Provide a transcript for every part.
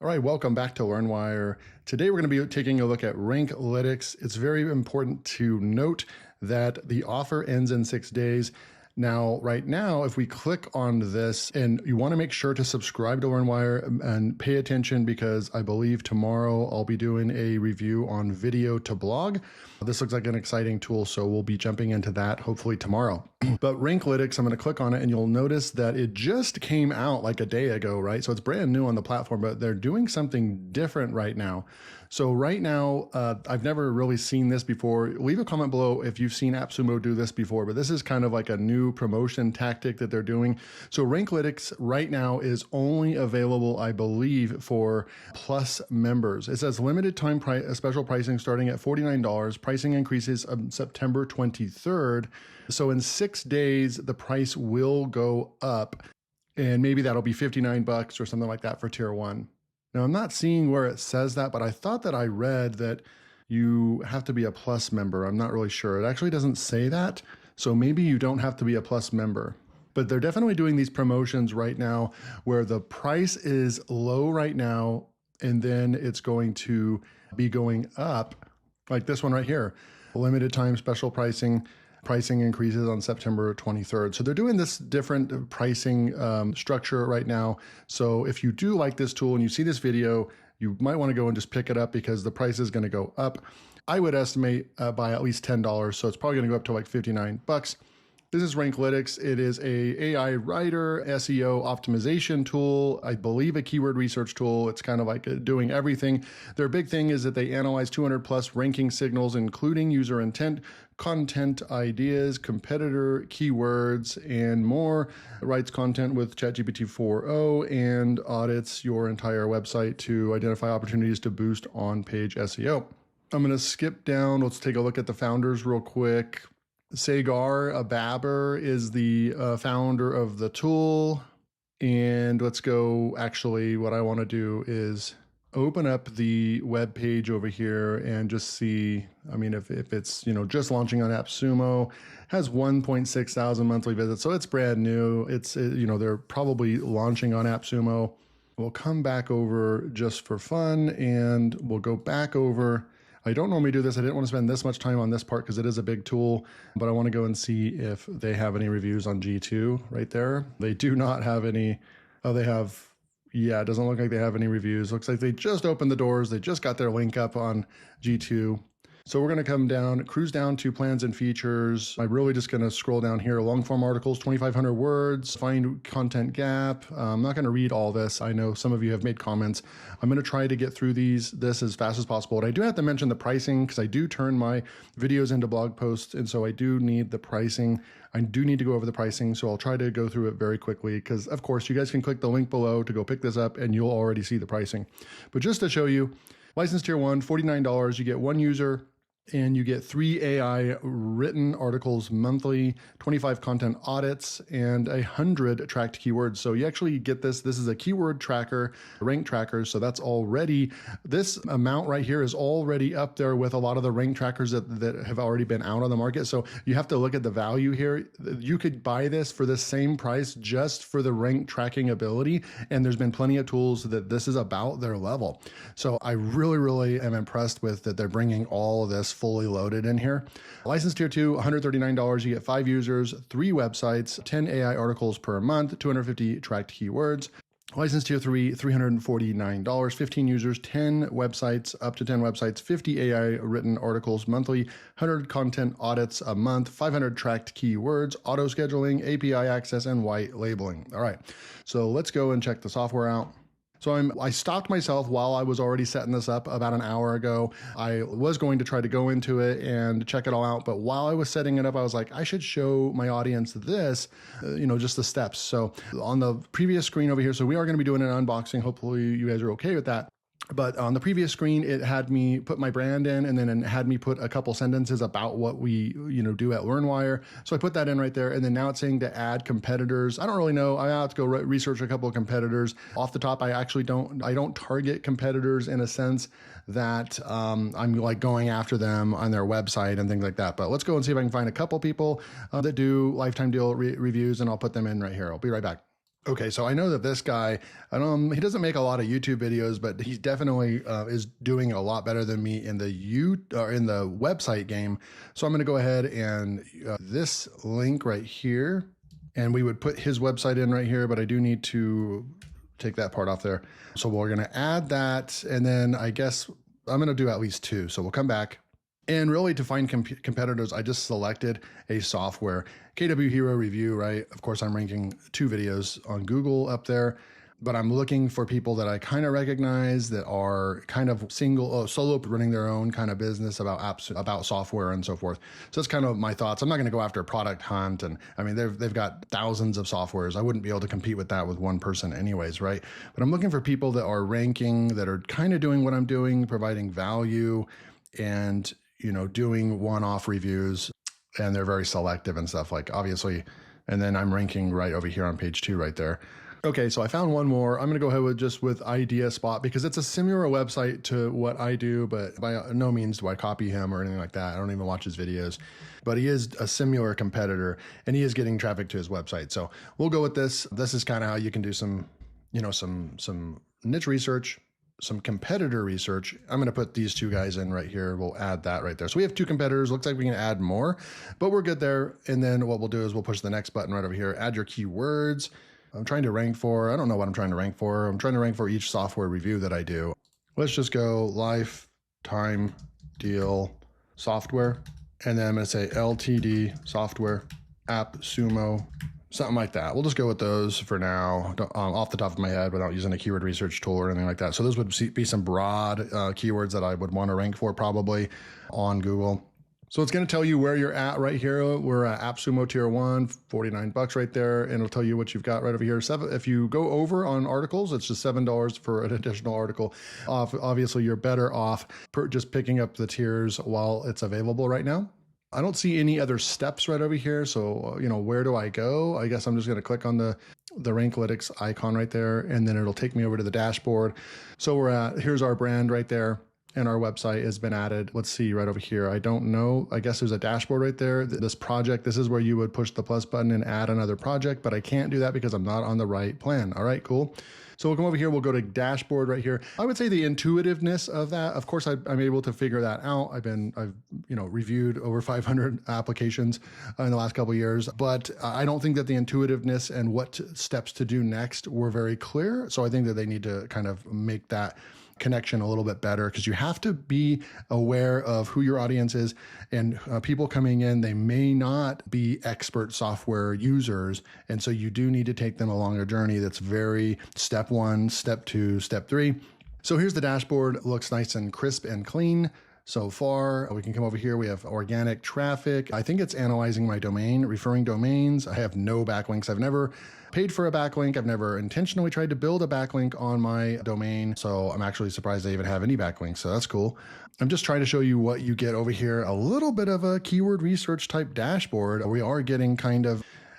All right, welcome back to LearnWire. Today we're going to be taking a look at Ranklytics. It's very important to note that the offer ends in 6 days. Now, right now, if we click on this, and you want to make sure to subscribe to LearnWire and pay attention because I believe tomorrow I'll be doing a review on video to blog. This looks like an exciting tool, so we'll be jumping into that hopefully tomorrow. But Ranklytics, I'm going to click on it and you'll notice that it just came out like a day ago, right? So it's brand new on the platform, but they're doing something different right now. So right now, I've never really seen this before. Leave a comment below if you've seen AppSumo do this before, but this is kind of like a new promotion tactic that they're doing. So Ranklytics right now is only available, I believe, for Plus members. It says limited time special pricing starting at $49. Pricing increases on September 23rd. So in 6 days, the price will go up, and maybe that'll be $59 or something like that for tier 1. Now, I'm not seeing where it says that, but I thought that I read that you have to be a Plus member. I'm not really sure. It actually doesn't say that, so maybe you don't have to be a Plus member. But they're definitely doing these promotions right now where the price is low right now, and then it's going to be going up, like this one right here. Limited time special pricing. Pricing increases on September 23rd. So they're doing this different pricing structure right now. So if you do like this tool and you see this video, you might want to go and just pick it up because the price is going to go up. I would estimate by at least $10. So it's probably going to go up to like $59. This is Ranklytics. It is a AI writer, SEO optimization tool, I believe a keyword research tool. It's kind of like doing everything. Their big thing is that they analyze 200 plus ranking signals, including user intent, content ideas, competitor keywords, and more. It writes content with ChatGPT 4.0 and audits your entire website to identify opportunities to boost on-page SEO. I'm going to skip down. Let's take a look at the founders real quick. Sagar Baber is the founder of the tool. And let's go, actually, what I want to do is open up the web page over here and just see, I mean, if it's, just launching on AppSumo, has 1.6 thousand monthly visits. So it's brand new. It's, they're probably launching on AppSumo. We'll come back over just for fun and we'll go back over. I don't normally do this. I didn't want to spend this much time on this part because it is a big tool, but I want to go and see if they have any reviews on G2 right there. They do not have any. Oh, they have. Yeah, it doesn't look like they have any reviews. Looks like they just opened the doors. They just got their link up on G2. So we're going to come down, cruise down to plans and features. I'm really just going to scroll down here. Long form articles, 2,500 words, find content gap. I'm not going to read all this. I know some of you have made comments. I'm going to try to get through this as fast as possible. But I do have to mention the pricing because I do turn my videos into blog posts. And so I do need the pricing. I do need to go over the pricing. So I'll try to go through it very quickly because, of course, you guys can click the link below to go pick this up and you'll already see the pricing. But just to show you, license tier 1, $49. You get 1 user. And you get 3 AI written articles monthly, 25 content audits, and 100 tracked keywords. So you actually get this. This is a keyword tracker, rank tracker. So that's already, this amount right here is already up there with a lot of the rank trackers that have already been out on the market. So you have to look at the value here. You could buy this for the same price just for the rank tracking ability. And there's been plenty of tools that this is about their level. So I really am impressed with that they're bringing all of this fully loaded in here. License tier 2, $139. You get 5 users, 3 websites, 10 AI articles per month, 250 tracked keywords. License tier 3, $349, 15 users, 10 websites, up to 10 websites, 50 AI written articles monthly, 100 content audits a month, 500 tracked keywords, auto scheduling, API access, and white labeling. All right, so let's go and check the software out. So I stopped myself while I was already setting this up about an hour ago. I was going to try to go into it and check it all out. But while I was setting it up, I was like, I should show my audience this, just the steps. So on the previous screen over here, so we are going to be doing an unboxing. Hopefully you guys are okay with that. But on the previous screen, it had me put my brand in and then it had me put a couple sentences about what we, do at LearnWire. So I put that in right there. And then now it's saying to add competitors. I don't really know. I have to go research a couple of competitors. Off the top, I don't target competitors in a sense that I'm like going after them on their website and things like that. But let's go and see if I can find a couple people that do lifetime deal reviews and I'll put them in right here. I'll be right back. Okay, so I know that this guy, he doesn't make a lot of YouTube videos, but he definitely is doing a lot better than me in the in the website game. So I'm going to go ahead and this link right here, and we would put his website in right here, but I do need to take that part off there. So we're going to add that, and then I guess I'm going to do at least 2. So we'll come back. And really, to find competitors, I just selected a software, KW Hero Review, right? Of course, I'm ranking 2 videos on Google up there, but I'm looking for people that I kind of recognize that are kind of solo running their own kind of business about apps, about software and so forth. So that's kind of my thoughts. I'm not going to go after a product hunt. And I mean, they've got thousands of softwares. I wouldn't be able to compete with that with one person anyways, right? But I'm looking for people that are ranking, that are kind of doing what I'm doing, providing value, and doing one-off reviews, and they're very selective and stuff, like, obviously. And then I'm ranking right over here on page 2 right there. Okay, so I found one more. I'm going to go ahead with Idea Spot, because it's a similar website to what I do, but by no means do I copy him or anything like that. I don't even watch his videos, but he is a similar competitor, and he is getting traffic to his website. So we'll go with this. This is kind of how you can do some niche research, some competitor research. I'm going to put these 2 guys in right here. We'll add that right there. So we have 2 competitors. Looks like we can add more, but we're good there. And then what we'll do is we'll push the next button right over here. Add your keywords. I'm trying to rank for, I don't know what I'm trying to rank for. I'm trying to rank for each software review that I do. Let's just go lifetime deal software. And then I'm going to say LTD software, AppSumo, something like that. We'll just go with those for now, off the top of my head, without using a keyword research tool or anything like that. So those would be some broad keywords that I would want to rank for probably on Google. So it's going to tell you where you're at right here. We're at AppSumo Tier 1, $49 right there, and it'll tell you what you've got right over here. If you go over on articles, it's just $7 for an additional article. Obviously, you're better off just picking up the tiers while it's available right now. I don't see any other steps right over here. So, where do I go? I guess I'm just going to click on the Ranklytics icon right there, and then it'll take me over to the dashboard. So here's our brand right there, and our website has been added. Let's see right over here. I don't know. I guess there's a dashboard right there. This project, this is where you would push the plus button and add another project, but I can't do that because I'm not on the right plan. All right, cool. So we'll come over here. We'll go to dashboard right here. I would say the intuitiveness of that. Of course, I'm able to figure that out. I've reviewed over 500 applications in the last couple of years, but I don't think that the intuitiveness and what steps to do next were very clear. So I think that they need to kind of make that connection a little bit better, because you have to be aware of who your audience is, and people coming in, they may not be expert software users. And so you do need to take them along a journey that's very step 1, step 2, step 3. So here's the dashboard. It looks nice and crisp and clean. So far, we can come over here. We have organic traffic. I think it's analyzing my domain, referring domains. I have no backlinks. I've never paid for a backlink. I've never intentionally tried to build a backlink on my domain. So I'm actually surprised I even have any backlinks. So that's cool. I'm just trying to show you what you get over here. A little bit of a keyword research type dashboard. We are getting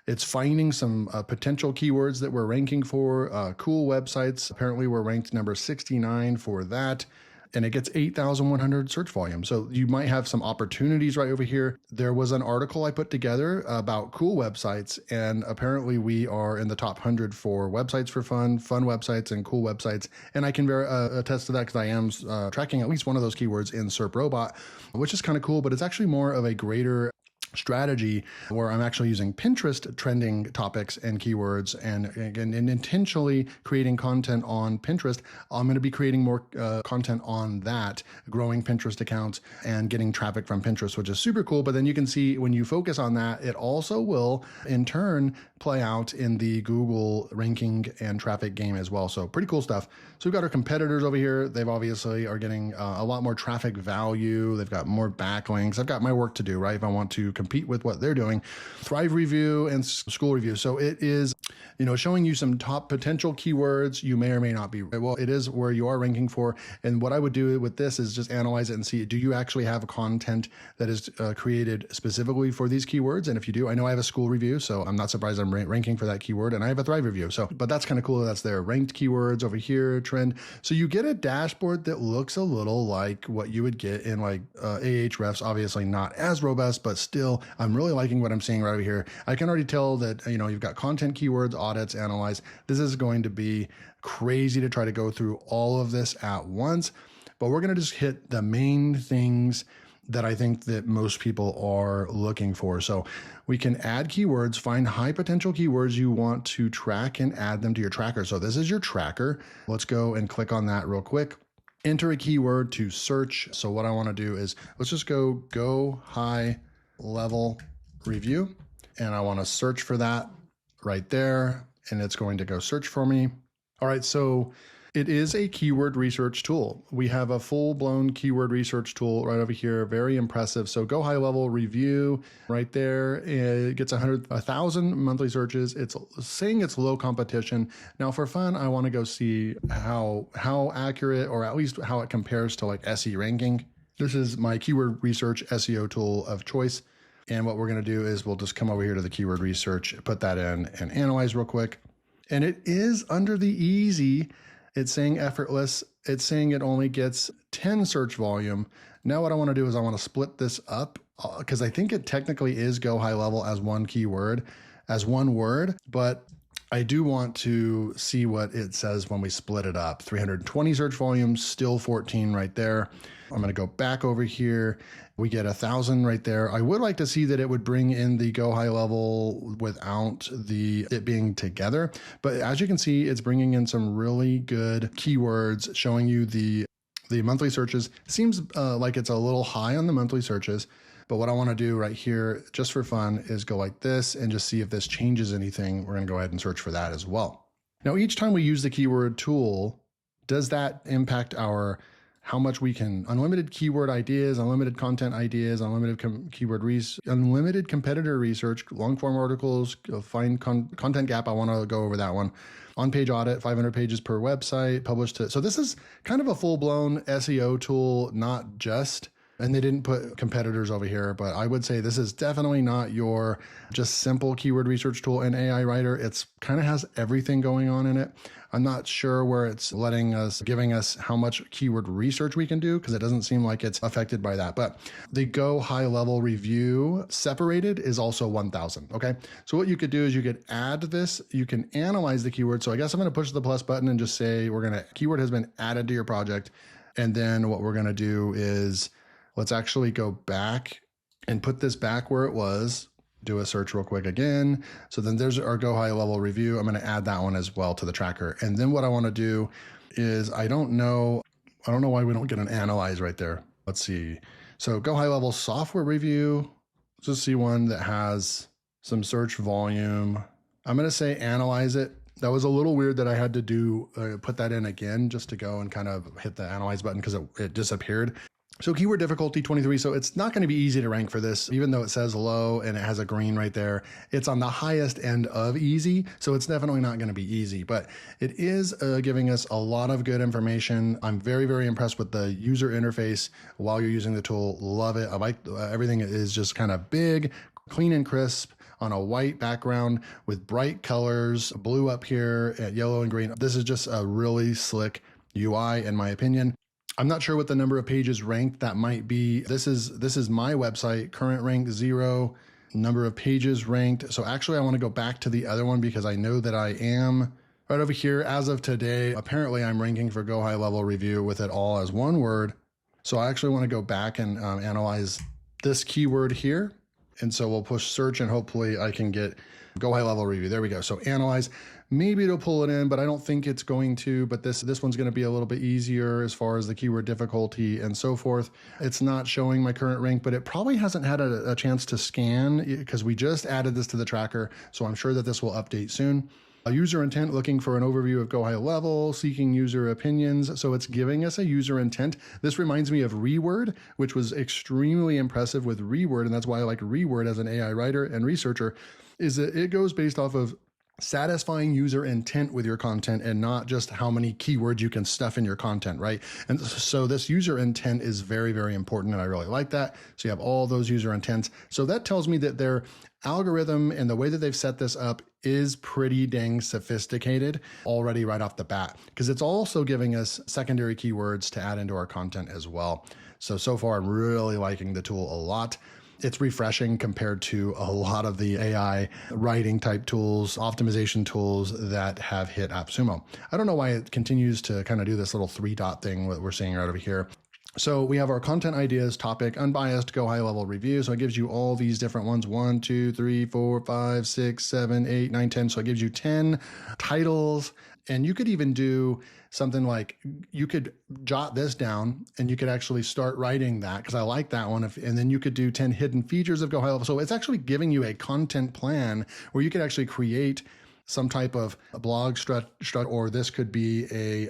it's finding some potential keywords that we're ranking for, cool websites. Apparently we're ranked number 69 for that. And it gets 8,100 search volume. So you might have some opportunities right over here. There was an article I put together about cool websites, and apparently we are in the top 100 for websites for fun websites and cool websites. And I can attest to that, because I am tracking at least one of those keywords in SERP Robot, which is kind of cool, but it's actually more of a greater strategy where I'm actually using Pinterest trending topics and keywords and intentionally creating content on Pinterest. I'm going to be creating more content on that, growing Pinterest accounts and getting traffic from Pinterest, which is super cool. But then you can see when you focus on that, it also will in turn play out in the Google ranking and traffic game as well. So pretty cool stuff. So we've got our competitors over here. They've obviously are getting a lot more traffic value. They've got more backlinks. I've got my work to do, right? If I want to compete with what they're doing. Thrive Review and School Review. So it is, showing you some top potential keywords you may or may not be. Well, it is where you are ranking for. And what I would do with this is just analyze it and see, do you actually have content that is created specifically for these keywords? And if you do, I know I have a school review, so I'm not surprised I'm ranking for that keyword, and I have a Thrive Review. So, but that's kind of cool. That's their ranked keywords over here, trend. So you get a dashboard that looks a little like what you would get in like Ahrefs, obviously not as robust, but still still, I'm really liking what I'm seeing right over here. I can already tell that, you've got content, keywords, audits, analyze. This is going to be crazy to try to go through all of this at once, but we're going to just hit the main things that I think that most people are looking for. So we can add keywords, find high potential keywords you want to track and add them to your tracker. So this is your tracker. Let's go and click on that real quick. Enter a keyword to search. So what I want to do is let's just go high level review. And I want to search for that right there. And it's going to go search for me. All right. So it is a keyword research tool. We have a full-blown keyword research tool right over here. Very impressive. So go high level review right there. It gets 1,000 monthly searches. It's saying it's low competition. Now for fun, I want to go see how accurate, or at least how it compares to like SE ranking. This is my keyword research SEO tool of choice. And what we're going to do is we'll just come over here to the keyword research, put that in and analyze real quick. And it is under the easy. It's saying effortless. It's saying it only gets 10 search volume. Now what I want to do is I want to split this up because I think it technically is go high level as one keyword, as one word, but I do want to see what it says when we split it up. 320 search volume, still 14 right there. I'm going to go back over here. We get 1,000 right there. I would like to see that it would bring in the go high level without it being together. But as you can see, it's bringing in some really good keywords, showing you the monthly searches. Seems like it's a little high on the monthly searches. But what I want to do right here, just for fun, is go like this and just see if this changes anything. We're going to go ahead and search for that as well. Now, each time we use the keyword tool, does that impact how much we can, unlimited keyword ideas, unlimited content ideas, unlimited unlimited competitor research, long form articles, find content gap. I want to go over that one. On page audit, 500 pages per website, published to. So this is kind of a full blown SEO tool, not just, and they didn't put competitors over here, but I would say this is definitely not your just simple keyword research tool in AI Writer. It's kind of has everything going on in it. I'm not sure where it's giving us how much keyword research we can do, because it doesn't seem like it's affected by that. But the go high level review separated is also 1,000. Okay. So what you could do is you could add this, you can analyze the keyword. So I guess I'm going to push the plus button and just say keyword has been added to your project. And then what we're going to do is let's actually go back and put this back where it was. Do a search real quick again. So then there's our go high level review. I'm going to add that one as well to the tracker. And then what I want to do is I don't know why we don't get an analyze right there. Let's see. So go high level software review. Let's just see one that has some search volume. I'm going to say analyze it. That was a little weird that I had to put that in again just to go and kind of hit the analyze button because it disappeared. So keyword difficulty 23. So it's not going to be easy to rank for this, even though it says low and it has a green right there. It's on the highest end of easy. So it's definitely not going to be easy, but it is giving us a lot of good information. I'm very, very impressed with the user interface while you're using the tool. Love it. I like everything is just kind of big, clean and crisp on a white background with bright colors, blue up here, yellow and green. This is just a really slick UI in my opinion. I'm not sure what the number of pages ranked that might be. This is my website, current rank 0, number of pages ranked. So actually I want to go back to the other one because I know that I am right over here as of today. Apparently I'm ranking for go high level review with it all as one word. So I actually want to go back and analyze this keyword here. And so we'll push search and hopefully I can get go high level review. There we go. So analyze. Maybe it'll pull it in, but I don't think it's going to. But this one's going to be a little bit easier as far as the keyword difficulty and so forth. It's not showing my current rank, but it probably hasn't had a chance to scan because we just added this to the tracker. So I'm sure that this will update soon. A user intent, looking for an overview of go high level, seeking user opinions. So it's giving us a user intent. This reminds me of Reword, which was extremely impressive with Reword. And that's why I like Reword as an AI writer and researcher, is that it goes based off of satisfying user intent with your content and not just how many keywords you can stuff in your content, right? And so this user intent is very, very important. And I really like that. So you have all those user intents. So that tells me that their algorithm and the way that they've set this up is pretty dang sophisticated already right off the bat, because it's also giving us secondary keywords to add into our content as well. So far, I'm really liking the tool a lot. it's refreshing compared to a lot of the AI writing type tools, optimization tools that have hit AppSumo. I don't know why it continues to kind of do this little 3-dot thing that we're seeing right over here. So we have our content ideas, topic, unbiased, go high level review. So it gives you all these different ones, 1, 2, 3, 4, 5, 6, 7, 8, 9, 10. So it gives you 10 titles. And you could even do something like, you could jot this down and you could actually start writing that, because I like that one. And then you could do 10 hidden features of go high level. So it's actually giving you a content plan where you could actually create some type of a blog structure, or this could be a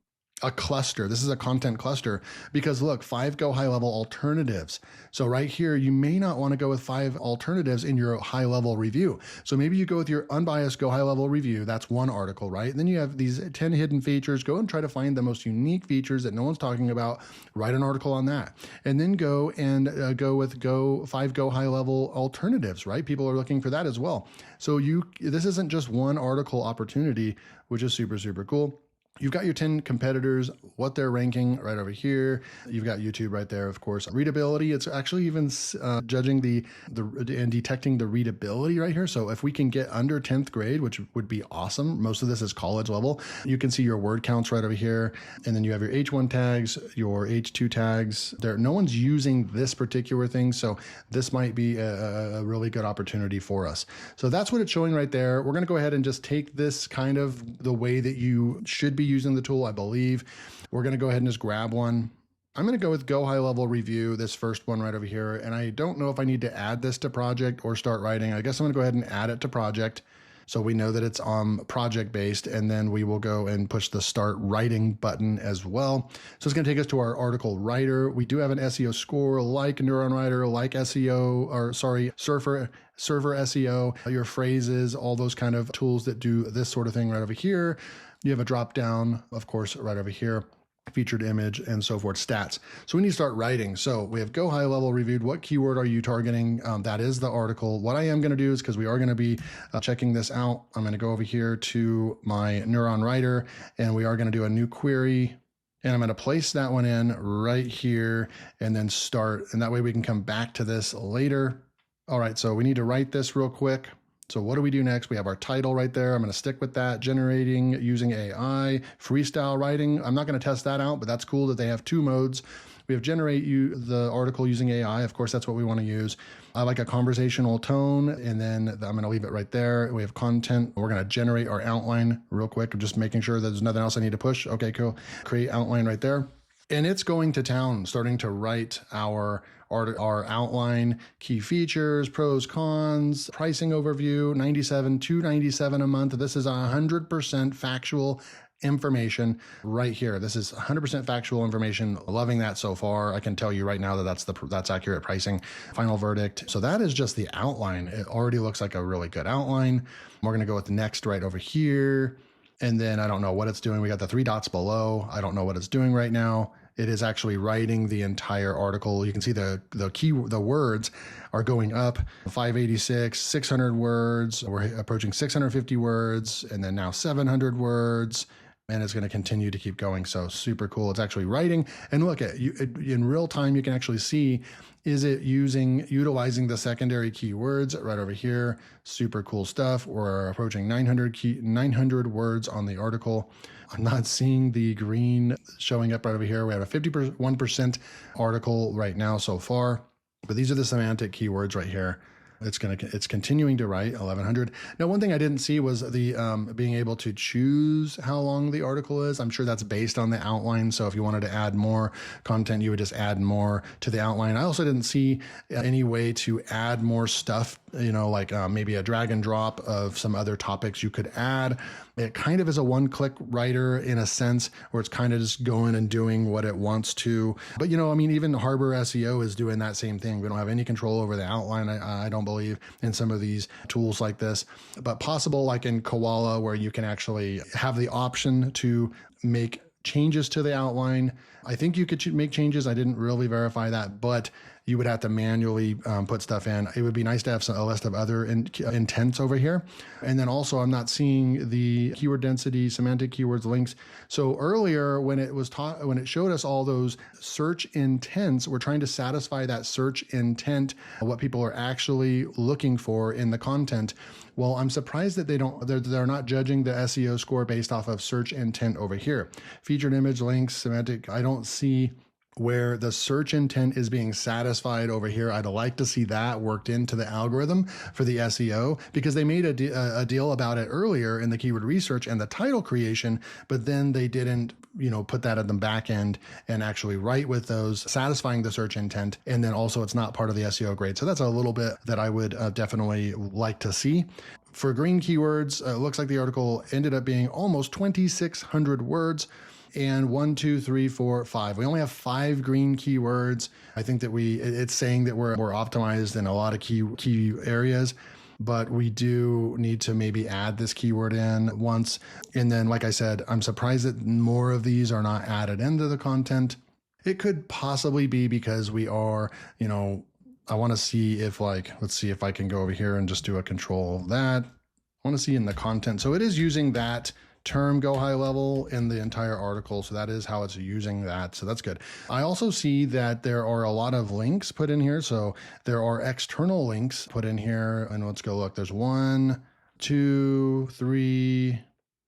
cluster. This is a content cluster, because look, 5 go high level alternatives. So right here, you may not want to go with 5 alternatives in your high level review. So maybe you go with your unbiased go high level review. That's one article, right? And then you have these 10 hidden features. Go and try to find the most unique features that no one's talking about. Write an article on that. And then go and go with 5 go high level alternatives, right? People are looking for that as well. So this isn't just one article opportunity, which is super, super cool. You've got your 10 competitors, what they're ranking right over here. You've got YouTube right there, of course. Readability, it's actually even judging and detecting the readability right here. So if we can get under 10th grade, which would be awesome. Most of this is college level. You can see your word counts right over here. And then you have your H1 tags, your H2 tags. No one's using this particular thing. So this might be a really good opportunity for us. So that's what it's showing right there. We're going to go ahead and just take this kind of the way that you should be using the tool, I believe. We're going to go ahead and just grab one. I'm going to go with go high level review, this first one right over here. And I don't know if I need to add this to project or start writing. I guess I'm going to go ahead and add it to project, so we know that it's project based, and then we will go and push the start writing button as well. So it's going to take us to our article writer. We do have an SEO score like LearnWire, like Server SEO, your phrases, all those kind of tools that do this sort of thing right over here. You have a drop down, of course, right over here, featured image and so forth, stats. So we need to start writing. So we have go high level reviewed. What keyword are you targeting? That is the article. What I am going to do is, because we are going to be checking this out, I'm going to go over here to my Neuron Writer, and we are going to do a new query. And I'm going to place that one in right here and then start. And that way we can come back to this later. All right, so we need to write this real quick. So what do we do next? We have our title right there. I'm going to stick with that. Generating using AI, freestyle writing. I'm not going to test that out, but that's cool that they have 2 modes. We have generate the article using AI. Of course, that's what we want to use. I like a conversational tone, and then I'm going to leave it right there. We have content. We're going to generate our outline real quick. I'm just making sure that there's nothing else I need to push. Okay, cool. Create outline right there. And it's going to town, starting to write our outline, key features, pros, cons, pricing overview, $97 a month. This is 100% factual information right here. This is 100% factual information. Loving that so far. I can tell you right now that that's accurate pricing. Final verdict. So that is just the outline. It already looks like a really good outline. We're going to go with the next right over here. And then I don't know what it's doing. We got the 3 dots below. I don't know what it's doing right now. It is actually writing the entire article. You can see the words are going up, 586, 600 words. We're approaching 650 words, and then now 700 words. And it's going to continue to keep going. So super cool. It's actually writing. And look at in real time, you can actually see, is it utilizing the secondary keywords right over here? Super cool stuff. We're approaching 900 words on the article. I'm not seeing the green showing up right over here. We have a 51% article right now so far, but these are the semantic keywords right here. It's continuing to write 1100. Now, one thing I didn't see was the being able to choose how long the article is. I'm sure that's based on the outline. So if you wanted to add more content, you would just add more to the outline. I also didn't see any way to add more stuff, like maybe a drag and drop of some other topics you could add. It kind of is a one-click writer in a sense, where it's kind of just going and doing what it wants to. But, even Harbor SEO is doing that same thing. We don't have any control over the outline, I don't believe, in some of these tools like this. But possible, like in Koala, where you can actually have the option to make changes to the outline. I think you could make changes. I didn't really verify that, but you would have to manually put stuff in. It would be nice to have a list of other intents over here. And then also I'm not seeing the keyword density, semantic keywords, links. So earlier when it was when it showed us all those search intents, we're trying to satisfy that search intent, what people are actually looking for in the content. Well, I'm surprised that they're not judging the SEO score based off of search intent over here. Featured image, links, semantic, I don't see where the search intent is being satisfied over here. I'd like to see that worked into the algorithm for the SEO, because they made a deal about it earlier in the keyword research and the title creation, but then they didn't, put that at the back end and actually write with those satisfying the search intent. And then also it's not part of the SEO grade. So that's a little bit that I would definitely like to see. For green keywords, it looks like the article ended up being almost 2,600 words. And 1, 2, 3, 4, 5. We only have 5 green keywords. I think that it's saying that we're optimized in a lot of key areas, but we do need to maybe add this keyword in once. And then, like I said, I'm surprised that more of these are not added into the content. It could possibly be because we are, I want to see if let's see if I can go over here and just do a control of that. I want to see in the content. So it is using that term go high level in the entire article. So that is how it's using that. So that's good. I also see that there are a lot of links put in here. So there are external links put in here. And let's go look. There's 1, 2, 3,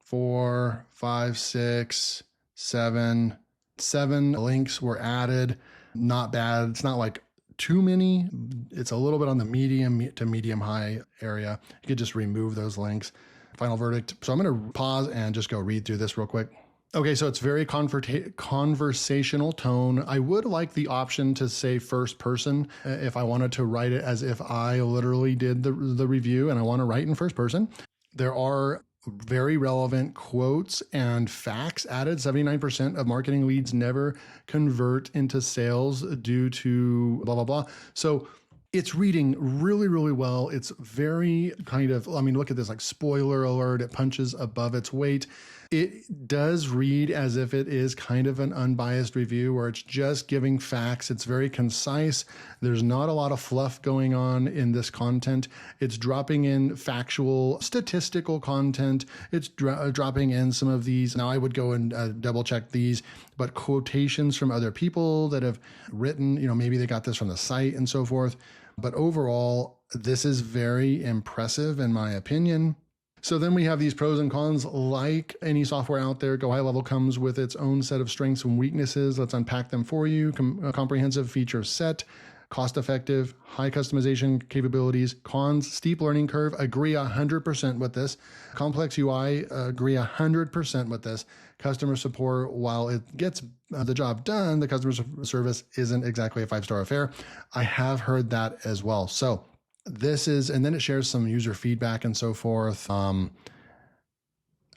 4, 5, 6, 7. 7 links were added. Not bad. It's not like too many. It's a little bit on the medium to medium high area. You could just remove those links. Final verdict. So I'm going to pause and just go read through this real quick. Okay, so it's very conversational tone. I would like the option to say first person if I wanted to write it as if I literally did the review and I want to write in first person. There are very relevant quotes and facts added. 79% of marketing leads never convert into sales due to blah, blah, blah. So it's reading really, really well. It's very look at this, like spoiler alert, it punches above its weight. It does read as if it is kind of an unbiased review where it's just giving facts. It's very concise. There's not a lot of fluff going on in this content. It's dropping in factual, statistical content. It's dropping in some of these. Now I would go and double check these, but quotations from other people that have written, maybe they got this from the site and so forth. But overall, this is very impressive in my opinion. So then we have these pros and cons. Like any software out there, Go High Level comes with its own set of strengths and weaknesses. Let's unpack them for you. Comprehensive feature set, cost-effective, high customization capabilities. Cons, steep learning curve, agree 100% with this. Complex UI, agree 100% with this. Customer support, while it gets the job done, the customer service isn't exactly a 5-star affair. I have heard that as well. So this is, and then it shares some user feedback and so forth. I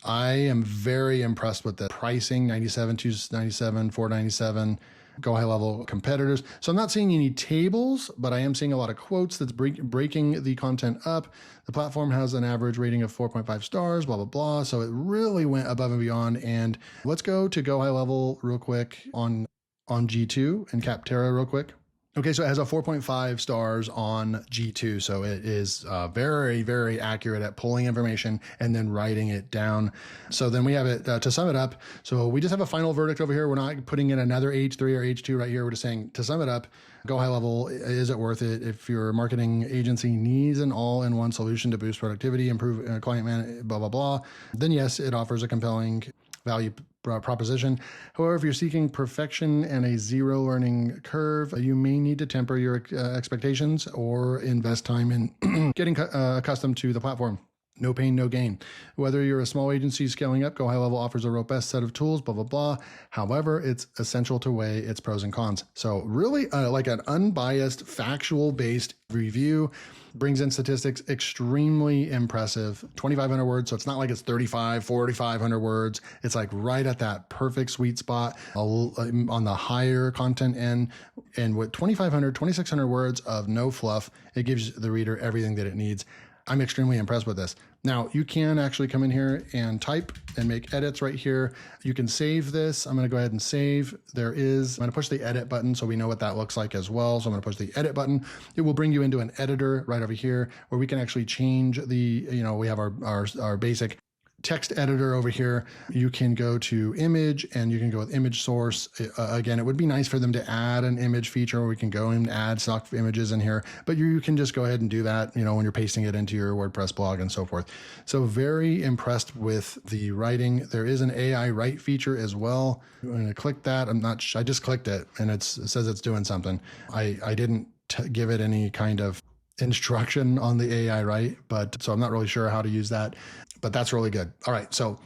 am very impressed with the pricing, $97, $297, $497. Go High Level competitors. So I'm not seeing any tables, but I am seeing a lot of quotes that's breaking the content up. The platform has an average rating of 4.5 stars, blah, blah, blah. So it really went above and beyond. And let's go to Go High Level real quick on G2 and Capterra real quick. Okay, so it has a 4.5 stars on G2. So it is very, very accurate at pulling information and then writing it down. So then we have it to sum it up. So we just have a final verdict over here. We're not putting in another H3 or H2 right here. We're just saying to sum it up, Go High Level, is it worth it? If your marketing agency needs an all-in-one solution to boost productivity, improve client management, blah, blah, blah, then yes, it offers a compelling value proposition. However, if you're seeking perfection and a zero learning curve, you may need to temper your expectations or invest time in getting accustomed to the platform. No pain, no gain. Whether you're a small agency scaling up, Go High Level offers a robust set of tools, blah, blah, blah. However, it's essential to weigh its pros and cons. So really like an unbiased, factual-based review, brings in statistics, extremely impressive. 2,500 words, so it's not like it's 4,500 words. It's like right at that perfect sweet spot on the higher content end. And with 2,600 words of no fluff, it gives the reader everything that it needs. I'm extremely impressed with this. Now, you can actually come in here and type and make edits right here. You can save this. I'm going to go ahead and save. I'm going to push the edit button so we know what that looks like as well. So I'm going to push the edit button. It will bring you into an editor right over here where we can actually change we have our basic text editor over here. You can go to image and you can go with image source. Again, it would be nice for them to add an image feature where we can go and add stock images in here, but you can just go ahead and do that, when you're pasting it into your WordPress blog and so forth. So very impressed with the writing. There is an AI write feature as well. I'm going to click that. I just clicked it and it says it's doing something. I didn't give it any kind of instruction on the AI write, so I'm not really sure how to use that, but that's really good. All right. So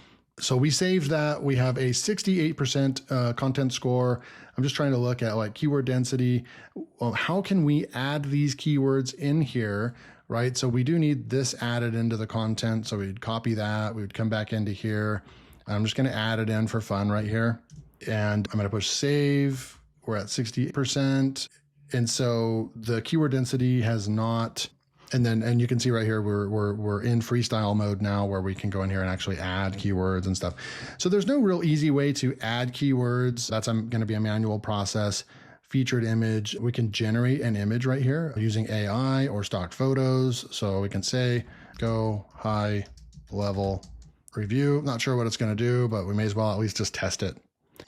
we saved that. We have a 68% content score. I'm just trying to look at like keyword density. Well, how can we add these keywords in here? Right. So we do need this added into the content. So we'd copy that. We would come back into here. I'm just going to add it in for fun right here. And I'm going to push save. We're at 68%. And so the keyword density has not, and you can see right here, we're in freestyle mode now where we can go in here and actually add keywords and stuff. So there's no real easy way to add keywords. That's going to be a manual process. Featured image, we can generate an image right here using AI or stock photos. So we can say, go high level review. Not sure what it's going to do, but we may as well at least just test it.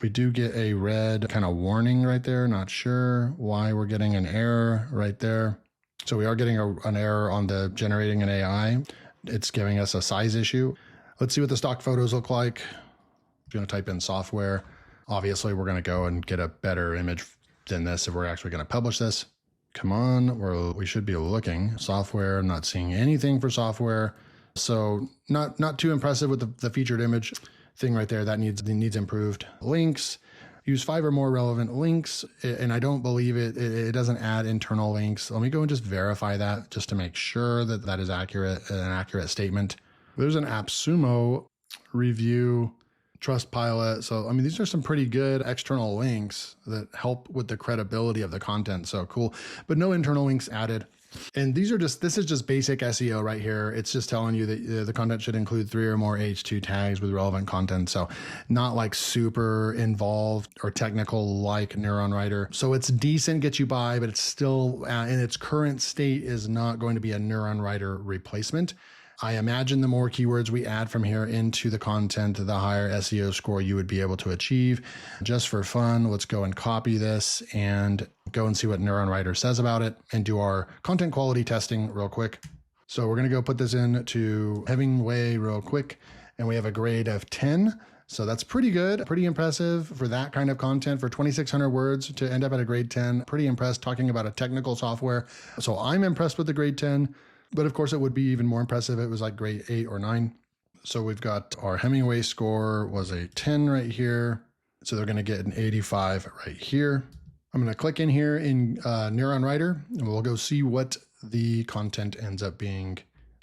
We do get a red kind of warning right there. Not sure why we're getting an error right there. So we are getting an error on the generating an AI. It's giving us a size issue. Let's see what the stock photos look like. I'm going to type in software. Obviously, we're going to go and get a better image than this if we're actually going to publish this. Come on, we should be looking. Software, I'm not seeing anything for software. So not too impressive with the featured image thing right there. That needs improved. Links, use 5 or more relevant links, and I don't believe it doesn't add internal links. Let me go and just verify that just to make sure that that is accurate, an accurate statement. There's an AppSumo review, Trustpilot. So, I mean, these are some pretty good external links that help with the credibility of the content. So cool, but no internal links added. And this is just basic SEO right here. It's just telling you that the content should include 3 or more H2 tags with relevant content. So not like super involved or technical like NeuronWriter. So it's decent, gets you by, but it's still in its current state is not going to be a NeuronWriter replacement. I imagine the more keywords we add from here into the content, the higher SEO score you would be able to achieve. Just for fun, let's go and copy this and go and see what NeuronWriter says about it and do our content quality testing real quick. So we're going to go put this into Hemingway real quick, and we have a grade of 10. So that's pretty good, pretty impressive for that kind of content. For 2,600 words to end up at a grade 10, pretty impressed talking about a technical software. So I'm impressed with the grade 10. But of course, it would be even more impressive if it was like grade 8 or 9. So we've got our Hemingway score was a 10 right here. So they're going to get an 85 right here. I'm going to click in here in NeuronWriter, and we'll go see what the content ends up being,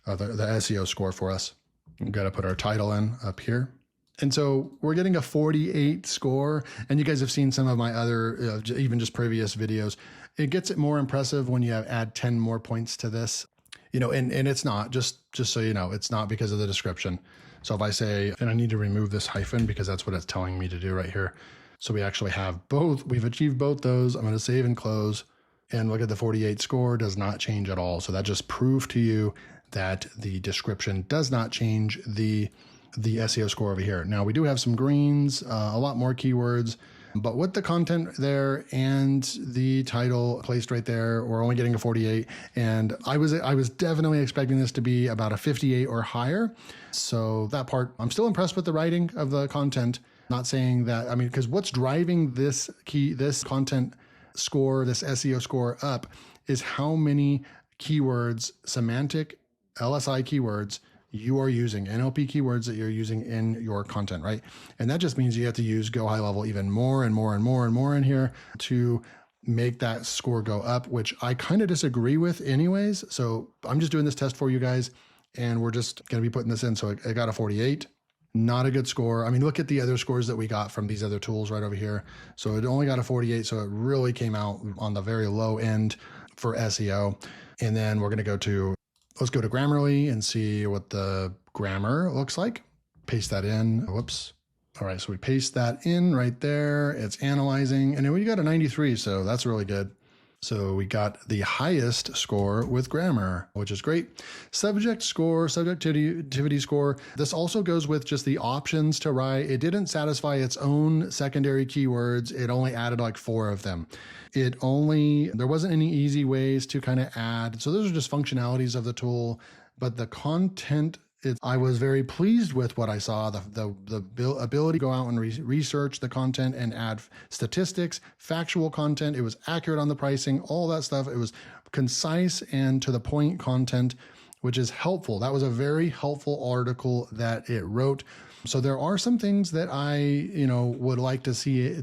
the SEO score for us. We've got to put our title in up here. And so we're getting a 48 score. And you guys have seen some of my other, even just previous videos. It gets it more impressive when you add 10 more points to this. And it's not, just so you know, it's not because of the description. So if I say, and I need to remove this hyphen because that's what it's telling me to do right here. So we actually have both, we've achieved both those. I'm going to save and close, and look at the 48 score does not change at all. So that just proved to you that the description does not change the SEO score over here. Now we do have some greens, a lot more keywords, but with the content there and the title placed right there, we're only getting a 48. And I was definitely expecting this to be about a 58 or higher. So that part, I'm still impressed with the writing of the content. Not saying that, because what's driving this content score, this SEO score up is how many keywords, semantic LSI keywords, you are using, NLP keywords that you're using in your content, right? And that just means you have to use go high level even more and more and more and more in here to make that score go up, which I kind of disagree with anyways. So I'm just doing this test for you guys, and we're just going to be putting this in. So it got a 48. Not a good score. Look at the other scores that we got from these other tools right over here. So it only got a 48. So it really came out on the very low end for SEO. And then we're going to go to Let's go to Grammarly and see what the grammar looks like. Paste that in. Whoops. All right, so we paste that in right there. It's analyzing, and then we got a 93, so that's really good. So we got the highest score with grammar, which is great. Subject score, subjectivity score. This also goes with just the options to write. It didn't satisfy its own secondary keywords. It only added like 4 of them. There wasn't any easy ways to kind of add. So those are just functionalities of the tool, but the content, I was very pleased with what I saw, the ability to go out and research the content and add statistics, factual content. It was accurate on the pricing, all that stuff. It was concise and to the point content, which is helpful. That was a very helpful article that it wrote. So there are some things that I, would like to see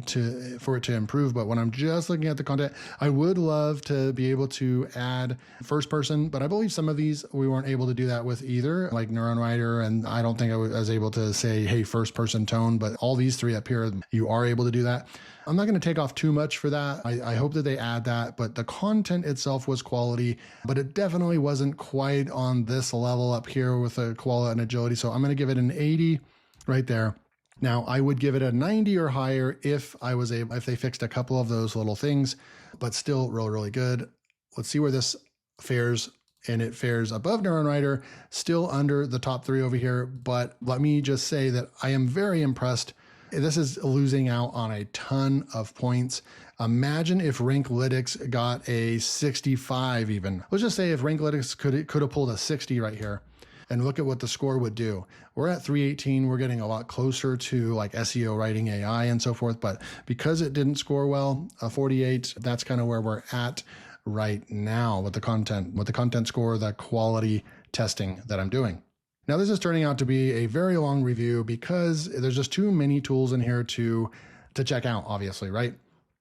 for it to improve. But when I'm just looking at the content, I would love to be able to add first person, but I believe some of these we weren't able to do that with either, like LearnWire, and I don't think I was able to say, hey, first person tone, but all these 3 up here, you are able to do that. I'm not going to take off too much for that. I hope that they add that, but the content itself was quality, but it definitely wasn't quite on this level up here with the quality and agility. So I'm going to give it an 80 right there. Now I would give it a 90 or higher if they fixed a couple of those little things, but still really, really good. Let's see where this fares. And it fares above LearnWire, still under the top 3 over here. But let me just say that I am very impressed. This is losing out on a ton of points. Imagine if Ranklytics got a 65 even. Let's just say if Ranklytics could have pulled a 60 right here. And look at what the score would do. We're at 318. We're getting a lot closer to like SEO, writing AI, and so forth. But because it didn't score well, 48, that's kind of where we're at right now with the content score, the quality testing that I'm doing. Now, this is turning out to be a very long review because there's just too many tools in here to check out, obviously, right?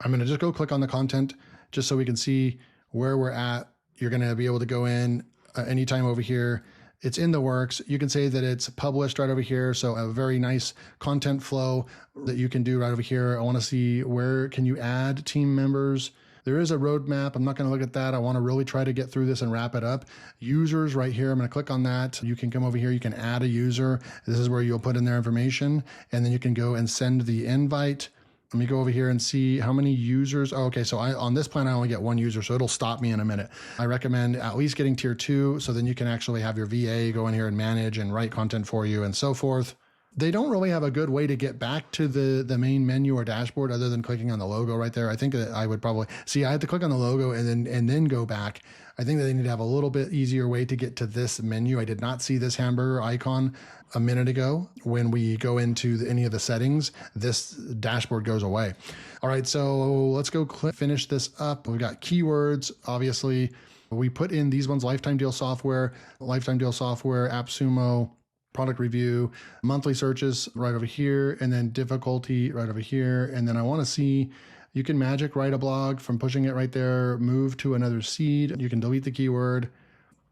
I'm going to just go click on the content just so we can see where we're at. You're going to be able to go in anytime over here. It's in the works. You can say that it's published right over here. So a very nice content flow that you can do right over here. I want to see where can you add team members. There is a roadmap. I'm not going to look at that. I want to really try to get through this and wrap it up. Users right here. I'm going to click on that. You can come over here. You can add a user. This is where you'll put in their information, and then you can go and send the invite. Let me go over here and see how many users. Oh, okay, so on this plan, I only get 1 user, so it'll stop me in a minute. I recommend at least getting tier 2, so then you can actually have your VA go in here and manage and write content for you and so forth. They don't really have a good way to get back to the main menu or dashboard other than clicking on the logo right there. I think that I would probably see, I had to click on the logo and then go back. I think that they need to have a little bit easier way to get to this menu. I did not see this hamburger icon a minute ago. When we go into any of the settings, this dashboard goes away. All right, so let's go finish this up. We got keywords, obviously. We put in these ones: lifetime deal software, AppSumo, product review, monthly searches right over here, and then difficulty right over here. And then I want to see, you can magic write a blog from pushing it right there, move to another seed. You can delete the keyword.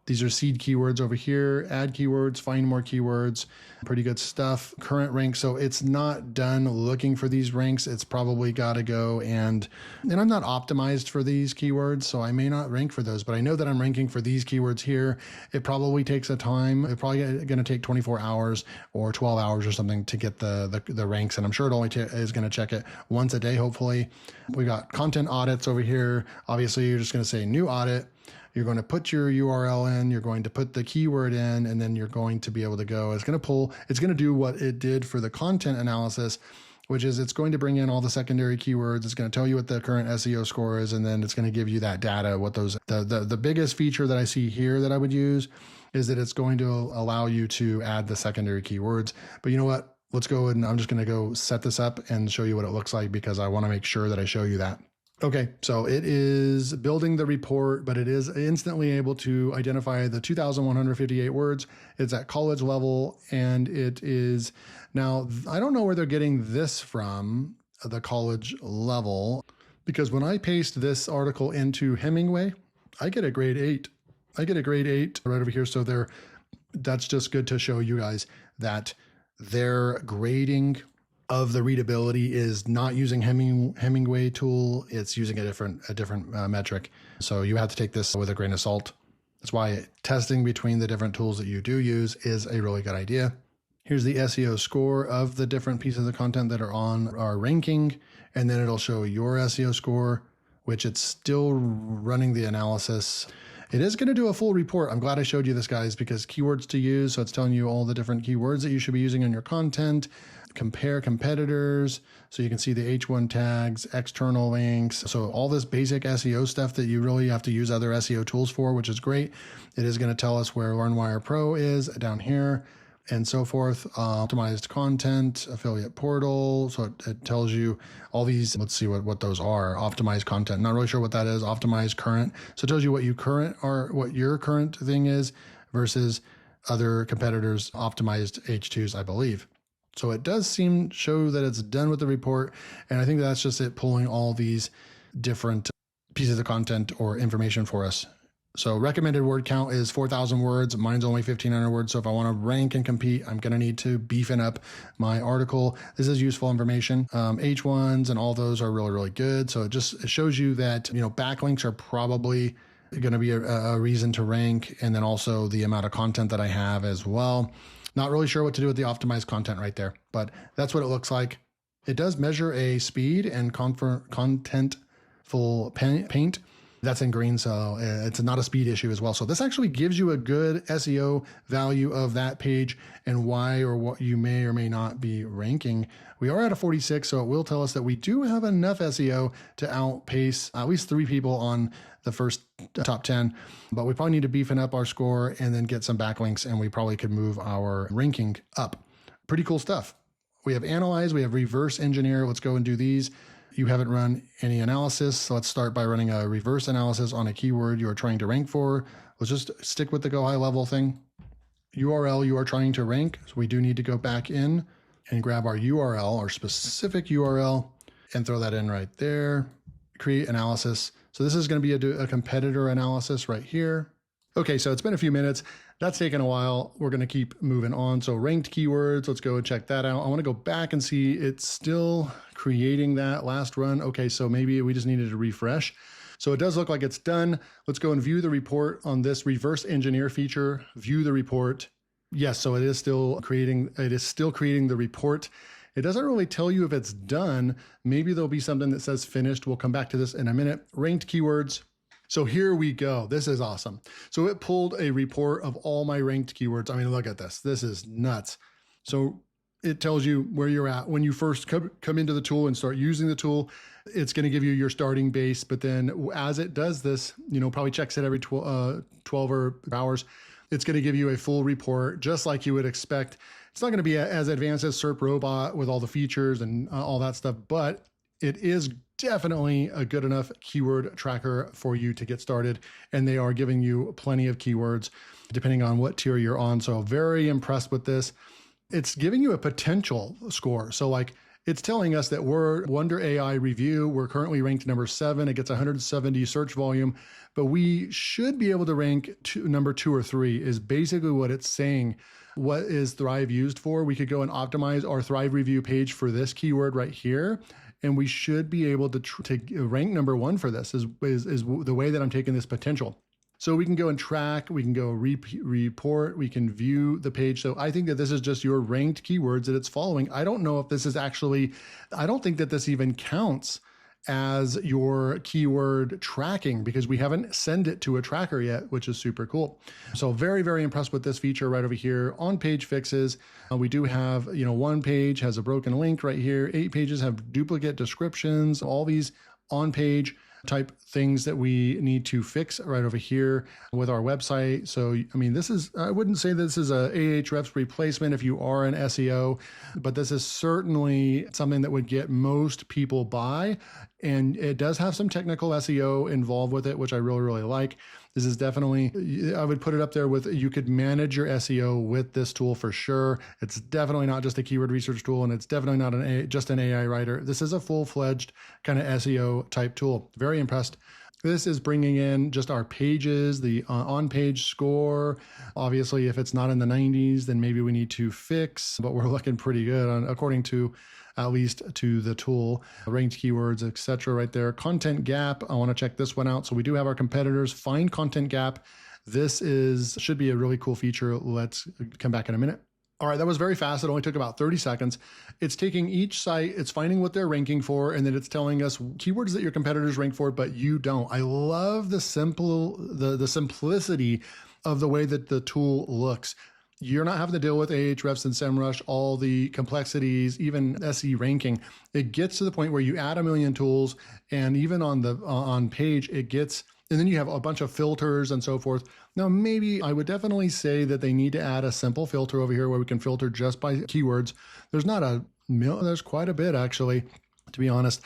These are seed keywords over here, add keywords, find more keywords, pretty good stuff. Current rank, so it's not done looking for these ranks. It's probably got to go and I'm not optimized for these keywords, so I may not rank for those, but I know that I'm ranking for these keywords here. It probably takes a time. It's probably going to take 24 hours or 12 hours or something to get the ranks, and I'm sure it only is going to check it once a day, hopefully. We got content audits over here. Obviously, you're just going to say new audit. You're going to put your URL in, you're going to put the keyword in, and then you're going to be able to go. It's going to do what it did for the content analysis, which is it's going to bring in all the secondary keywords. It's going to tell you what the current SEO score is, and then it's going to give you that data, what those, the biggest feature that I see here that I would use is that it's going to allow you to add the secondary keywords. But you know what? Let's go and I'm just going to go set this up and show you what it looks like because I want to make sure that I show you that. Okay, so it is building the report, but it is instantly able to identify the 2,158 words. It's at college level, and it is now, I don't know where they're getting this from, the college level, because when I paste this article into Hemingway, I get a grade 8. I get a grade 8 right over here. So that's just good to show you guys that their grading of the readability is not using Hemingway tool. It's using a different metric. So you have to take this with a grain of salt. That's why testing between the different tools that you do use is a really good idea. Here's the SEO score of the different pieces of content that are on our ranking, and then it'll show your SEO score, which it's still running the analysis. It is going to do a full report. I'm glad I showed you this, guys, because keywords to use. So it's telling you all the different keywords that you should be using in your content, compare competitors. So you can see the H1 tags, external links. So all this basic SEO stuff that you really have to use other SEO tools for, which is great. It is going to tell us where LearnWire Pro is down here and so forth. Optimized content, affiliate portal. So it tells you all these. Let's see what those are. Optimized content. Not really sure what that is. Optimized current. So it tells you what your current thing is versus other competitors' optimized H2s, I believe. So it does show that it's done with the report. And I think that's just it pulling all these different pieces of content or information for us. So recommended word count is 4,000 words. Mine's only 1,500 words. So if I want to rank and compete, I'm going to need to beefing up my article. This is useful information. H1s and all those are really, really good. So it shows you that, backlinks are probably going to be a reason to rank. And then also the amount of content that I have as well. Not really sure what to do with the optimized content right there, but that's what it looks like. It does measure a speed and contentful paint. That's in green, so it's not a speed issue as well. So this actually gives you a good SEO value of that page and why or what you may or may not be ranking. We are at a 46, so it will tell us that we do have enough SEO to outpace at least 3 people on the first top 10, but we probably need to beefing up our score and then get some backlinks, and we probably could move our ranking up. Pretty cool stuff. We have analyze, we have reverse engineer. Let's go and do these. You haven't run any analysis. So let's start by running a reverse analysis on a keyword you're trying to rank for. Let's just stick with the go high level thing. URL you are trying to rank. So we do need to go back in and grab our URL, our specific URL, and throw that in right there. Create analysis. So this is going to be a competitor analysis right here. Okay, so it's been a few minutes. That's taken a while. We're going to keep moving on. So ranked keywords, let's go and check that out. I want to go back and see it's still creating that last run. Okay, so maybe we just needed to refresh. So it does look like it's done. Let's go and view the report on this reverse engineer feature. View the report. Yes, so it is still creating the report. It doesn't really tell you if it's done. Maybe there'll be something that says finished. We'll come back to this in a minute. Ranked keywords. So here we go. This is awesome. So it pulled a report of all my ranked keywords. I mean, look at this. This is nuts. So it tells you where you're at. When you first come into the tool and start using the tool, it's going to give you your starting base. But then as it does this, probably checks it every 12 hours. It's going to give you a full report, just like you would expect. It's not going to be as advanced as SERP Robot with all the features and all that stuff, but it is definitely a good enough keyword tracker for you to get started. And they are giving you plenty of keywords depending on what tier you're on. So very impressed with this. It's giving you a potential score. So it's telling us that we're Wonder AI review. We're currently ranked number 7. It gets 170 search volume, but we should be able to rank number 2 or 3 is basically what it's saying. What is Thrive used for? We could go and optimize our Thrive review page for this keyword right here. And we should be able to rank number 1 for this is the way that I'm taking this potential. So we can go and track, we can go report, we can view the page. So I think that this is just your ranked keywords that it's following. I don't know if this is I don't think that this even counts as your keyword tracking because we haven't sent it to a tracker yet, which is super cool. So very, very impressed with this feature right over here. On page fixes, we do have, 1 page has a broken link right here. 8 pages have duplicate descriptions, all these on page type things that we need to fix right over here with our website. So, I wouldn't say this is a Ahrefs replacement if you are an SEO, but this is certainly something that would get most people by. And it does have some technical SEO involved with it, which I really, really like. This is definitely, I would put it up there with, you could manage your SEO with this tool for sure. It's definitely not just a keyword research tool, and it's definitely not just an AI writer. This is a full-fledged kind of SEO type tool. Very impressed. This is bringing in just our pages, the on-page score. Obviously, if it's not in the 90s, then maybe we need to fix, but we're looking pretty good according to at least to the tool. Ranked keywords, etc. right there. Content gap, I want to check this one out. So we do have our competitors. Find content gap. should be a really cool feature. Let's come back in a minute. All right, that was very fast. It only took about 30 seconds. It's taking each site, it's finding what they're ranking for, and then it's telling us keywords that your competitors rank for, but you don't. I love the simplicity of the way that the tool looks. You're not having to deal with Ahrefs and SEMrush, all the complexities, even SE ranking. It gets to the point where you add a million tools, and even on page, it gets, and then you have a bunch of filters and so forth. Now, maybe I would definitely say that they need to add a simple filter over here where we can filter just by keywords. There's quite a bit actually. To be honest,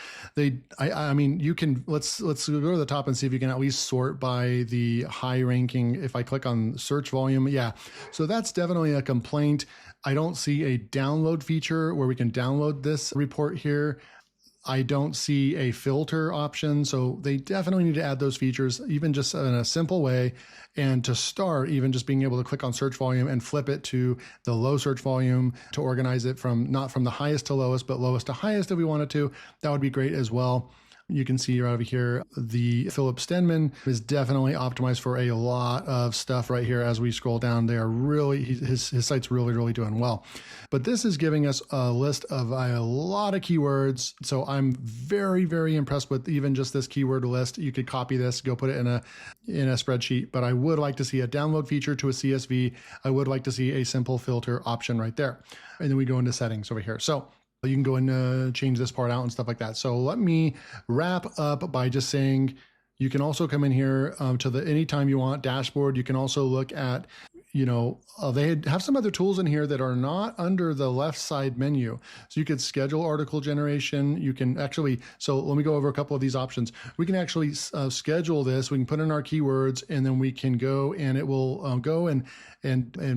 I mean, you can, let's go to the top and see if you can at least sort by the high ranking. If I click on search volume, yeah. So that's definitely a complaint. I don't see a download feature where we can download this report here. I don't see a filter option. So they definitely need to add those features, even just in a simple way. And to start, even just being able to click on search volume and flip it to the low search volume to organize it from not from the highest to lowest, but lowest to highest if we wanted to, that would be great as well. You can see right over here, the Philip Stenman is definitely optimized for a lot of stuff right here. As we scroll down, they are really, his site's really doing well. But this is giving us a list of a lot of keywords. So I'm very impressed with even just this keyword list. You could copy this, go put it in a spreadsheet, but I would like to see a download feature to a CSV. I would like to see a simple filter option right there. And then we go into settings over here. So you can go and change this part out and stuff like that. So let me wrap up by just saying, you can also come in here to the anytime you want dashboard. You can also look at, they have some other tools in here that are not under the left side menu. So you could schedule article generation. You can actually, so let me go over a couple of these options. We can actually schedule this. We can put in our keywords, and then we can go and it will go and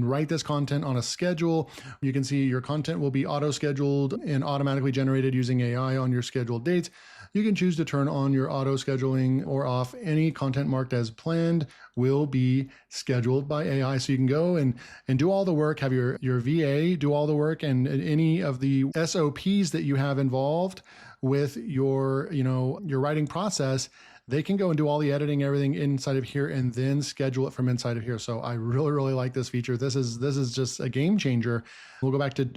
write this content on a schedule. You can see your content will be auto-scheduled and automatically generated using AI on your scheduled dates. You can choose to turn on your auto scheduling or off. Any content marked as planned will be scheduled by AI. So you can go and do all the work, have your VA do all the work, and any of the SOPs that you have involved with your writing process, they can go and do all the editing, everything inside of here, and then schedule it from inside of here. So I really like this feature. This is just a game changer. We'll go back to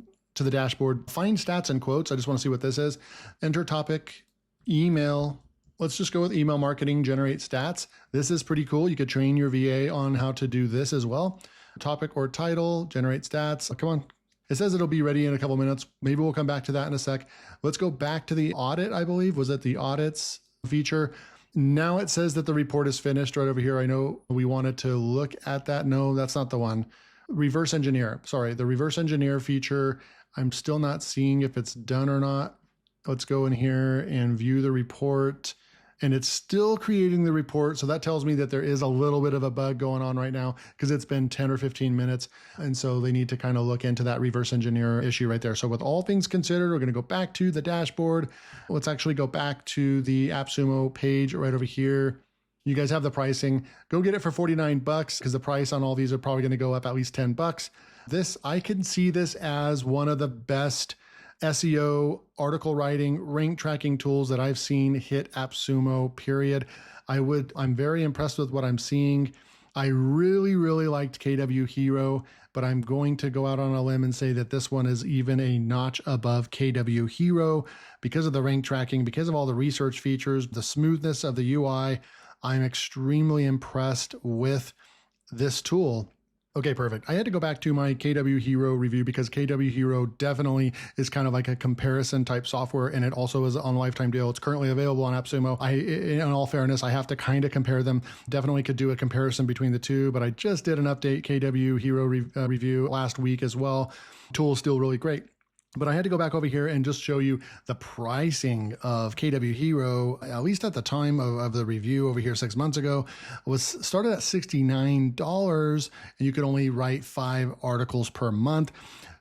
the dashboard, find stats and quotes. I just want to see what this is. Enter topic, email. Let's just go with email marketing, generate stats. This is pretty cool. You could train your VA on how to do this as well. Topic or title, generate stats. Come on. It says it'll be ready in a couple minutes. Maybe we'll come back to that in a sec. Let's go back to the audit, I believe. Was it the audits feature? Now it says that the report is finished right over here. I know we wanted to look at that. No, that's not the one. Reverse engineer. Sorry, the reverse engineer feature. I'm still not seeing if it's done or not. Let's go in here and view the report, and it's still creating the report. So that tells me that there is a little bit of a bug going on right now because it's been 10 or 15 minutes. And so they need to kind of look into that reverse engineer issue right there. So with all things considered, we're going to go back to the dashboard. Let's actually go back to the AppSumo page right over here. You guys have the pricing. Go get it for $49 because the price on all these are probably going to go up at least $10. I can see this as one of the best SEO, article writing, rank tracking tools that I've seen hit AppSumo, period. I'm very impressed with what I'm seeing. I really liked KW Hero, but I'm going to go out on a limb and say that this one is even a notch above KW Hero because of the rank tracking, because of all the research features, the smoothness of the UI. I'm extremely impressed with this tool. Okay, perfect. I had to go back to my KW Hero review because KW Hero definitely is kind of like a comparison type software, and it also is on a lifetime deal. It's currently available on AppSumo. In all fairness, I have to kind of compare them. Definitely could do a comparison between the two, but I just did an update KW Hero review last week as well. Tool is still really great. But I had to go back over here and just show you the pricing of KW Hero, at least at the time of the review over here 6 months ago, was started at $69, and you could only write 5 articles per month.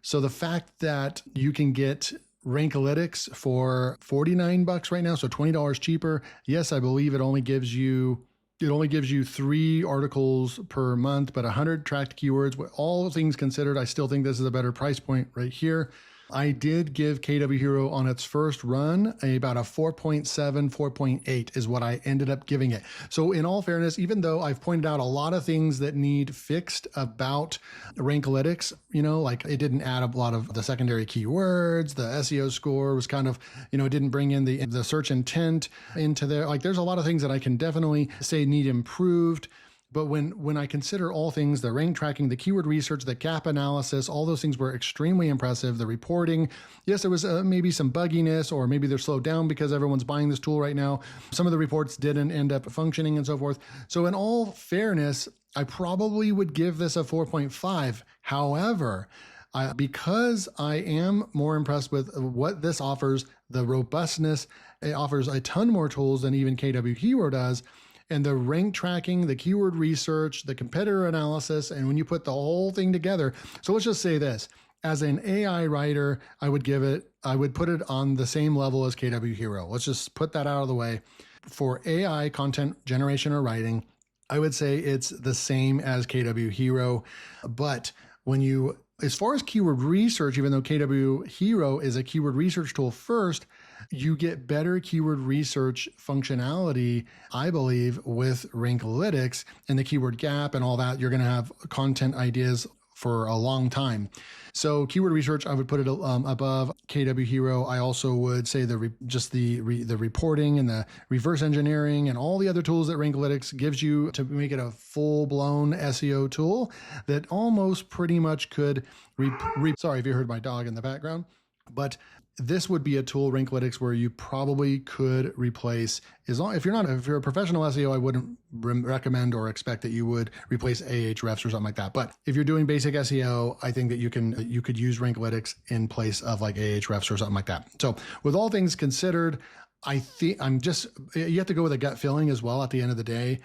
So the fact that you can get Ranklytics for $49 right now, so $20 cheaper. Yes, I believe it only gives you 3 articles per month, but 100 tracked keywords. With all things considered, I still think this is a better price point right here. I did give KW Hero on its first run about a 4.7, 4.8 is what I ended up giving it. So in all fairness, even though I've pointed out a lot of things that need fixed about Ranklytics, like it didn't add a lot of the secondary keywords, the SEO score was kind of, it didn't bring in the search intent into there. Like there's a lot of things that I can definitely say need improved. But when I consider all things, the rank tracking, the keyword research, the gap analysis, all those things were extremely impressive. The reporting, yes, there was maybe some bugginess, or maybe they're slowed down because everyone's buying this tool right now. Some of the reports didn't end up functioning and so forth. So in all fairness, I probably would give this a 4.5. However, because I am more impressed with what this offers, the robustness, it offers a ton more tools than even KW Hero does. And the rank tracking, the keyword research, the competitor analysis, and when you put the whole thing together. So let's just say this, as an AI writer, I would put it on the same level as KW Hero. Let's just put that out of the way. For AI content generation or writing, I would say it's the same as KW Hero. But as far as keyword research, even though KW Hero is a keyword research tool first, you get better keyword research functionality, I believe, with Ranklytics and the keyword gap and all that. You're going to have content ideas for a long time. So keyword research, I would put it above KW Hero. I also would say the reporting and the reverse engineering and all the other tools that Ranklytics gives you to make it a full-blown SEO tool that almost pretty much could, sorry if you heard my dog in the background, but this would be a tool, Ranklytics, where you probably could replace, if you're a professional SEO, I wouldn't recommend or expect that you would replace Ahrefs or something like that. But if you're doing basic SEO, I think that you could use Ranklytics in place of like Ahrefs or something like that. So with all things considered, I think you have to go with a gut feeling as well at the end of the day.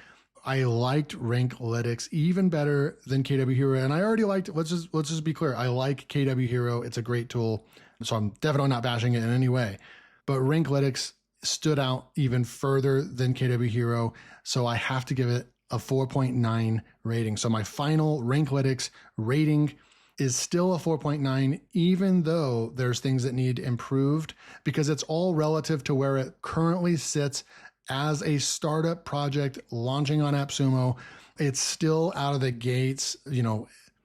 I liked Ranklytics even better than KW Hero. And I already liked, let's just be clear. I like KW Hero. It's a great tool. So I'm definitely not bashing it in any way, but Ranklytics stood out even further than KW Hero. So I have to give it a 4.9 rating. So my final Ranklytics rating is still a 4.9, even though there's things that need improved, because it's all relative to where it currently sits as a startup project launching on AppSumo. It's still out of the gates,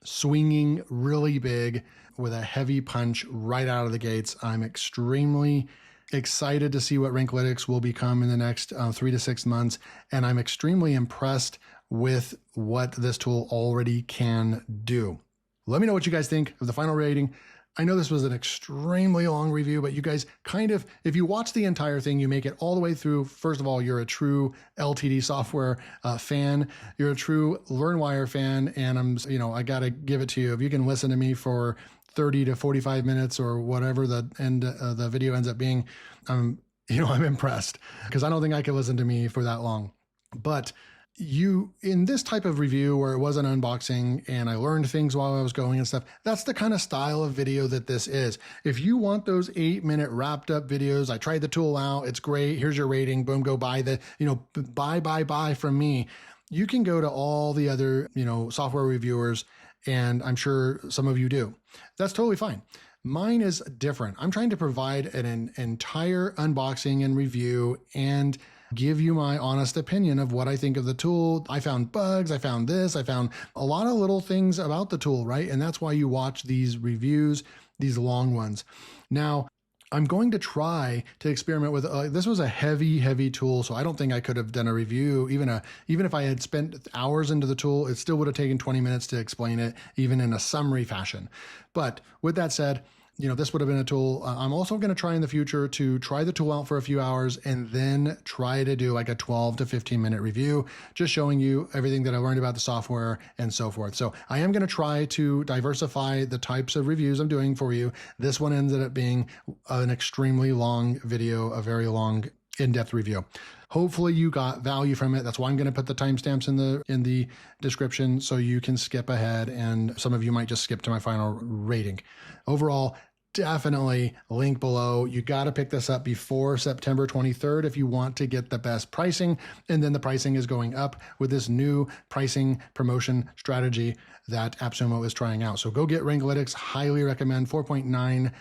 swinging really big with a heavy punch right out of the gates. I'm extremely excited to see what Ranklytics will become in the next 3 to 6 months. And I'm extremely impressed with what this tool already can do. Let me know what you guys think of the final rating. I know this was an extremely long review, but you guys if you watch the entire thing, you make it all the way through. First of all, you're a true LTD software fan. You're a true LearnWire fan. And I got to give it to you. If you can listen to me for 30 to 45 minutes or whatever the video ends up being, I'm impressed, because I don't think I could listen to me for that long. But in this type of review where it was an unboxing and I learned things while I was going and stuff, that's the kind of style of video that this is. If you want those 8-minute wrapped up videos, I tried the tool out, it's great, here's your rating, boom, go buy buy from me. You can go to all the other, software reviewers, and I'm sure some of you do. That's totally fine. Mine is different. I'm trying to provide an entire unboxing and review and give you my honest opinion of what I think of the tool. I found bugs, I found this, I found a lot of little things about the tool, right? And that's why you watch these reviews, these long ones. Now, I'm going to try to experiment with, this was a heavy tool, so I don't think I could have done a review. Even if I had spent hours into the tool, it still would have taken 20 minutes to explain it, even in a summary fashion. But with that said, this would have been a tool. I'm also going to try in the future to try the tool out for a few hours and then try to do like a 12 to 15 minute review, just showing you everything that I learned about the software and so forth. So I am going to try to diversify the types of reviews I'm doing for you. This one ended up being an extremely long video, a very long in-depth review. Hopefully you got value from it. That's why I'm going to put the timestamps in the description so you can skip ahead, and some of you might just skip to my final rating. Overall, definitely link below. You got to pick this up before September 23rd if you want to get the best pricing. And then the pricing is going up with this new pricing promotion strategy that AppSumo is trying out. So go get Ranklytics. Highly recommend 4.9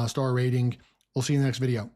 star rating. We'll see you in the next video.